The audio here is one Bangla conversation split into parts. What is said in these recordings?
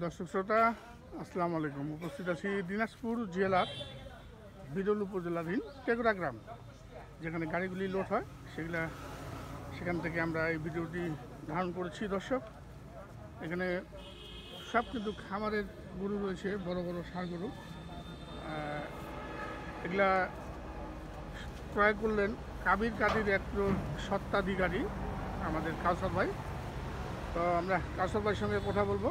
দর্শক শ্রোতা আসসালামু আলাইকুম। উপস্থিত আছি দিনাজপুর জেলার বিরল উপজেলাধীন টেগুরা গ্রাম, যেখানে গাড়িগুলি লোড হয় সেখান থেকে আমরা এই ভিডিওটি ধারণ করেছি। দর্শক, এখানে সব কিন্তু খামারের গরু রয়েছে, বড় বড় ষাঁড় গরু। এগুলা ক্রয় করলেন কাবির কাদির এক সত্ত্বাধিকারী আমাদের কাউসার ভাই। তো আমরা কাউসার ভাইয়ের সঙ্গে কথা বলবো,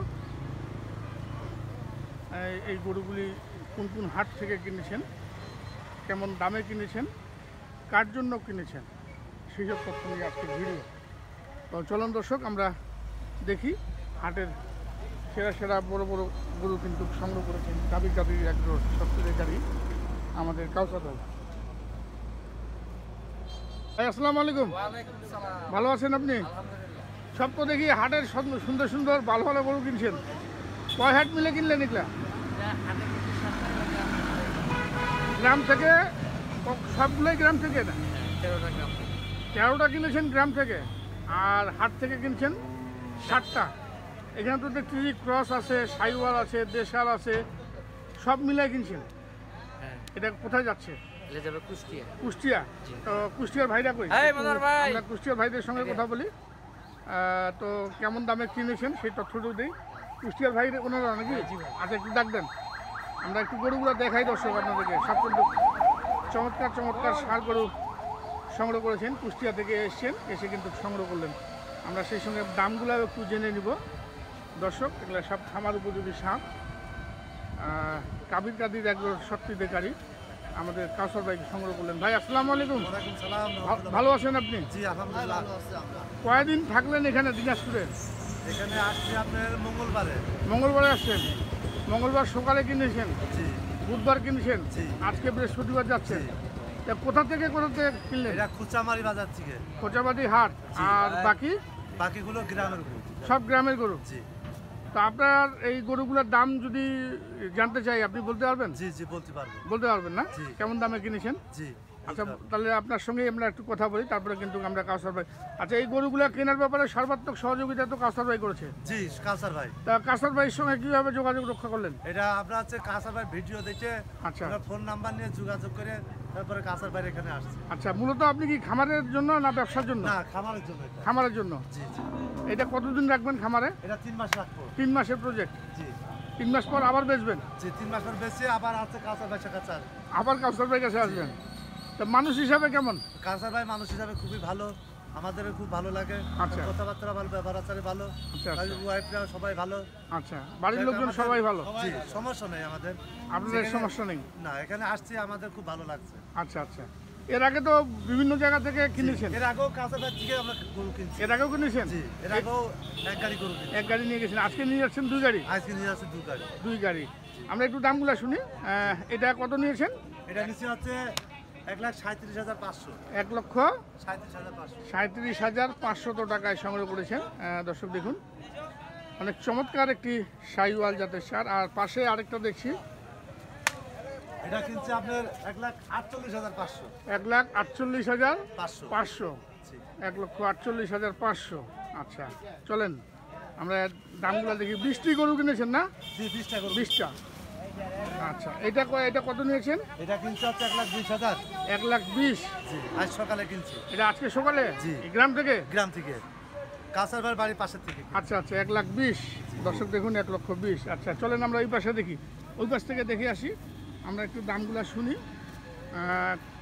এই গরুগুলি কোন কোন হাট থেকে কিনেছেন, কেমন দামে কিনেছেন, কার জন্য কিনেছেন, সেই সব তথ্য নিয়ে আজকের ভিডিও। তো চলুন দর্শক, আমরা দেখি হাটের সেরা সেরা বড় বড় গরু কিন্তু সংগ্রহ করেছেন কাবির কাদির এক সত্ত্বাধিকারী আমাদের কাউসার ভাই। আসসালামু আলাইকুম। ভালো আছেন আপনি? সব তো দেখি হাটের সুন্দর সুন্দর ভালো ভালো গরু কিনছেন। কয় হাট মিলে কিনলেন এগুলা? গ্রাম থেকে? সবগুলোই গ্রাম থেকে? না, 13টা কিনেছেন গ্রাম থেকে, আর হাট থেকে কিনছেন 7টা। এখানে তো দেখছি ক্রস আছে, সাইওয়াল আছে, দেশাল আছে, সব মিলাই কিনছেন। এটা কোথায় যাচ্ছে? কুষ্টিয়া। তো কুষ্টিয়ার ভাইরা কই? আমরা কুষ্টিয়ার ভাইদের সঙ্গে কথা বলি। তো কেমন দামে কিনেছেন সেই তথ্যটা দিই। কুষ্টিয়ার ভাই ওনারা নাকি? আচ্ছা, একটু ডাক দেন, আমরা একটু গরুগুলো দেখাই দর্শক আপনাদেরকে। সব কিন্তু চমৎকার চমৎকার ষাঁড় গরু সংগ্রহ করেছেন, কুষ্টিয়া থেকে এসে কিন্তু সংগ্রহ করলেন। আমরা সেই সঙ্গে দামগুলো একটু জেনে নিব দর্শক। এগুলো সব খামার উপযোগী ষাঁড়। কাবির কাদির একজন সত্ত্বাধিকারী আমাদের কাউসার ভাই সংগ্রহ করলেন। ভাই আসসালামু আলাইকুম। ভালো আছেন আপনি? জি আলহামদুলিল্লাহ। কয়দিন থাকলেন এখানে দিনাজপুরে? এখানে আসছি আপনার মঙ্গলবারে আসছেন। মঙ্গলবার সকালে কিনেছেন, জি। বুধবার কিনেছেন, জি। আজকে বৃহস্পতিবার যাচ্ছেন। তা কোথা থেকে কিনলেন? এটা খুচামারি বাজার থেকে, খোঁচাবাড়ি হাট। আর বাকিগুলো গ্রামের গরু। সব গ্রামের গরু। জি। তো আপনার এই গরুগুলোর দাম যদি জানতে চাই, আপনি বলতে পারবেন? জি জি বলতে পারবেন না? জি। কেমন দামে কিনেছেন? জি। আচ্ছা, তাহলে আপনার সঙ্গে আমরা একটু কথা বলি, তারপরে কিন্তু আমরা কাউসার ভাই। আচ্ছা, এই গরুগুলো কেনার ব্যাপারে সর্বাত্মক সহযোগিতা তো কাউসার ভাই করেছে। জি, কাউসার ভাই। তা কাউসার ভাইয়ের সঙ্গে কিভাবে যোগাযোগ রক্ষা করলেন? এটা আমরা হচ্ছে কাউসার ভাই ভিডিও দেখে, আচ্ছা, ফোন নাম্বার নিয়ে যোগাযোগ করে তারপরে কাউসার ভাই এখানে আসছে। আচ্ছা, মূলত আপনি কি খামারের জন্য না ব্যবসার জন্য? না, খামারের জন্য। খামারের জন্য। জি জি। এটা কতদিন রাখবেন খামারে? এটা 3 মাস রাখবো। 3 মাসের প্রজেক্ট। জি। 3 মাস পর আবার বেচবেন? জি, 3 মাস পর বেচে আবার আছে কাউসার ভাই কাছে। আবার কাউসার ভাই কাছে আসবেন। তা মানুষ হিসাবে কেমন? কাউসার ভাই মানুষ হিসাবে খুবই ভালো, আমাদের খুব ভালো লাগে। আচ্ছা। কথাবার্তা ভালো, ব্যবহার আচারে ভালো। আচ্ছা, ওয়াইফরা সবাই ভালো। আচ্ছা, বাড়ির লোকজন সবাই ভালো? জি, সমস্যা নেই আমাদের। আপনাদের সমস্যা নেই? না, এখানে আসছি আমাদের খুব ভালো লাগছে। আচ্ছা আচ্ছা। এর আগে তো বিভিন্ন জায়গা থেকে কিনেছেন? এর আগেও কাউসার ভাই থেকে আমরা গরু কিনছি। এর আগেও কিনেছেন? জি, এর আগেও এক গাড়ি গরু কিনছি। এক গাড়ি নিয়ে গেছেন, আজকে নিয়ে যাচ্ছেন 2 গাড়ি? আজকে নিয়ে যাচ্ছে 2 গাড়ি। 2 গাড়ি। আমরা একটু দামগুলো শুনি। এটা কত নিয়েছেন? এটা নিচে হচ্ছে 1,37,500। 1,37,500 টাকায় সংগ্রহ করেছেন। দর্শক দেখুন, অনেক চমৎকার একটি শাহিওয়াল জাতের ষাঁড়। আর পাশে আরেকটা দেখছি, এটা কিনছে আপনার 1,48,500। 1,48,500। 1,48,500। আচ্ছা, চলেন আমরা দামগুলো দেখি। 20টি গরু কিনেছেন না? জি, 20টা গরু। 20টা। আচ্ছা, এটা কত নিয়েছেন? এটা কিনছে হচ্ছে 1,20,000। 1,20,000। জি, আজ সকালে কিনছি। এটা আজকে সকালে? জি। গ্রাম থেকে? গ্রাম থেকে, কাউসার ভাইয়ের বাড়ির পাশের থেকে। আচ্ছা আচ্ছা, 1,20,000। দর্শক দেখুন, 1,20,000। আচ্ছা, চলেন আমরা ওই পাশে দেখি, ওই পাশ থেকে দেখে আসি। আমরা একটু দামগুলো শুনি।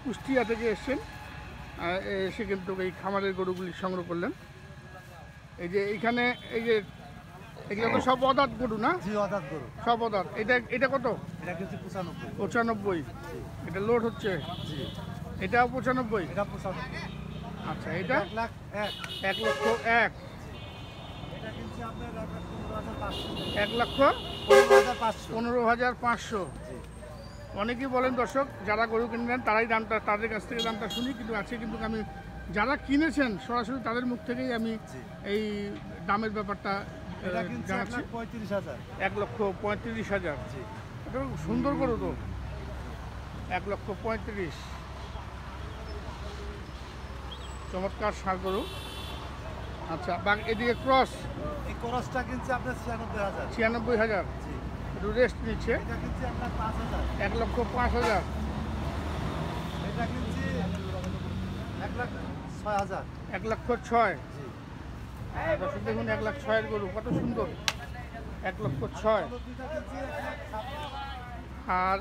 কুষ্টিয়া থেকে এসছেন, এসে কিন্তু এই খামারের গরুগুলি সংগ্রহ করলেন। এই যে এইখানে এগুলো তো সব অদাঁত গরু না? জি, অদাঁত গরু। সব অদাঁত। এটা কত? এটা কিন্তু 95। 95। এটা লোড হচ্ছে? জি। এটাও 95? এটা 95। আচ্ছা, এটা 1,01,000। 1,01,000। এটা কিনছে আপনার 1,15,500। 1,15,500। জি। অনেকেই বলেন দর্শক, যারা গরু কিনবেন তাদের কাছ থেকে দামটা শুনি, কিন্তু আজকে কিন্তু আমি যারা কিনেছেন সরাসরি তাদের মুখ থেকেই আমি এই দামের ব্যাপারটা জানাচ্ছি। 1,35,000। 1,35,000। জি। এটা সুন্দর গরু তো। 1,35,000। চমৎকার ষাঁড় গরু। আচ্ছা, এদিকে ক্রস এই ক্রসটা কিনছে আপনার 96,000। 96,000, জি। একটু রেস্ট নিচ্ছে। এটা কিনছে আপনার 5,000। 1,05,000, এটা কিনছি 1,06,000। 1,06,000। জি। দর্শক দেখুন 1,06,000 গরু কত সুন্দর, 1,06,000। দুইটা কিনছি 1,07,000। আর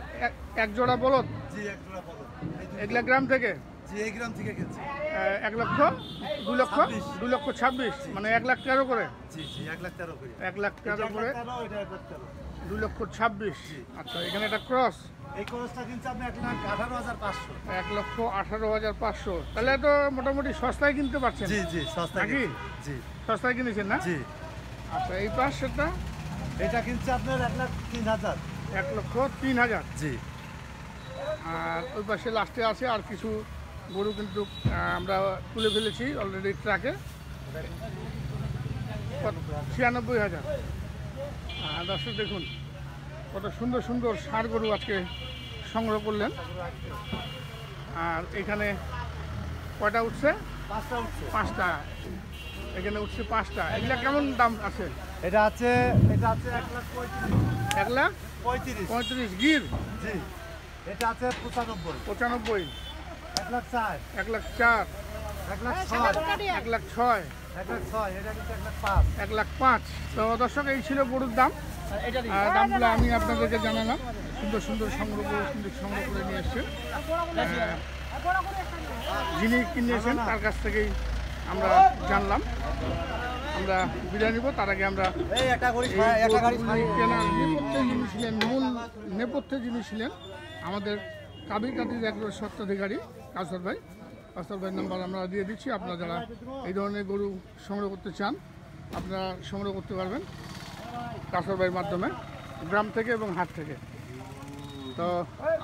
এক জোড়া বলদ, জি, এক জোড়া বলো। এগুলা গ্রাম থেকে জি, এই গ্রাম থেকে কিনছি। 2,26,000, মানে 1,13,000 করে। জি জি, 1,13,000 করে। 1,13,000 করে, 1,13,000, এটা 1,13,000। 2,26,000। আচ্ছা, এখানে একটা ক্রস, এই খরচটা কিনছে আপনি 1,18,500। 1,18,500। তাহলে তো মোটামুটি সস্তায় কিনতে পারছেন। জি জি, সস্তা নাকি? জি সস্তায় কিনেছেন না? জি। আচ্ছা, এই পাশেরটা এটা কিনছে আপনার 1,03,000। 1,03,000। জি। আর ওই পাশে লাস্টে আছে আর কিছু গরু, কিন্তু আমরা তুলে ফেলেছি অলরেডি ট্রাকে। 96,000। দর্শক দেখুন কত সুন্দর সুন্দর ষাঁড় গরু আজকে সংগ্রহ করলেন। আর এখানে কয়টা উঠছে? 5টা উঠছে। 5টা। এখানে উঠছে 5টা। এগুলা কেমন দাম আছে? এটা আছে 1,35,000। 1,35,000 গির। জি। এটা আছে 95। 95, 1,04,000। 1,04,000, 1,06,000। 1,06,000, 1,06,000। এটা কিন্তু 1,05,000। 1,05,000। তো দর্শক এই ছিল গরুর দাম। দামগুলো আমি আপনাদেরকে জানালাম। সুন্দর সুন্দর সংগ্রহ করে নিয়ে এসছেন। যিনি কিনেছেন তার কাছ থেকেই আমরা জানলাম। আমরা বিদায় নিব, তার আগে আমরা এই একটা করে এই একটা গাড়ি গরুগুলি কেনার মূল নেপথ্যে যিনি ছিলেন আমাদের কাদির একজন স্বত্বাধিকারী কাউসার ভাই। কাউসার ভাইয়ের নাম্বার আমরা দিয়ে দিচ্ছি। আপনারা যারা এই ধরনের গরু সংগ্রহ করতে চান আপনারা সংগ্রহ করতে পারবেন কাউসার ভাইয়ের মাধ্যমে, গ্রাম থেকে এবং হাট থেকে। তো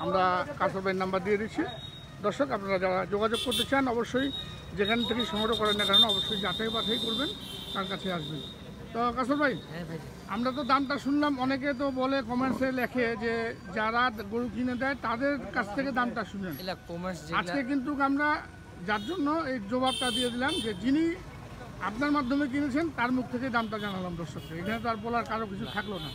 আমরা কাউসার ভাইয়ের নাম্বার দিয়ে দিচ্ছি। দর্শক আপনারা যারা যোগাযোগ করতে চান অবশ্যই যেখান থেকে সংগ্রহ করেন না কেন অবশ্যই যাচাই বাছাই করবেন, তার কাছে আসবেন। তো কাউসার ভাই, আমরা তো দামটা শুনলাম, অনেকে তো বলে কমেন্টসে লেখে যে যারা গরু কিনে দেয় তাদের কাছ থেকে দামটা শুনেন। আজকে কিন্তু আমরা যার জন্য এই জবাবটা দিয়ে দিলাম যে যিনি আপনার মাধ্যমে কিনেছেন তার মুখ থেকে দামটা জানালাম দর্শককে। এখানে তো আর বলার কারো কিছু থাকলো না।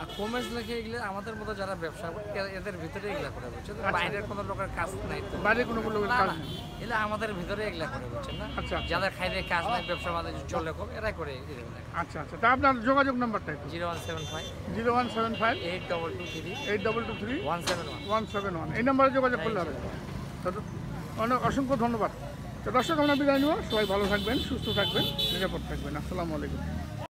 আর কমেন্টস লেখে এগুলো আমাদের মতো যারা ব্যবসা করে এদের ভিতরে এগুলা করে, বুঝছেন? বাইরের কোনো লোকের কাজ নাই তো, বাইরে কোনো লোকের কাজ নেই। এগুলো আমাদের ভিতরে এগুলা করে, বুঝছেন না? আচ্ছা। যাদের খাইলে কাজ নাই, ব্যবসা বাণিজ্য চলে কম, এরাই করে এগুলো। আচ্ছা আচ্ছা, তা আপনার যোগাযোগ নাম্বারটা একটু। 0175 0175 8223 8223 171। 171, এই নাম্বারে যোগাযোগ করলে হবে। তো অনেক অসংখ্য ধন্যবাদ। তো দর্শক আমরা বিদায় নেব। সবাই ভালো থাকবেন, সুস্থ থাকবেন, নিরাপদ থাকবেন। আসসালামু আলাইকুম।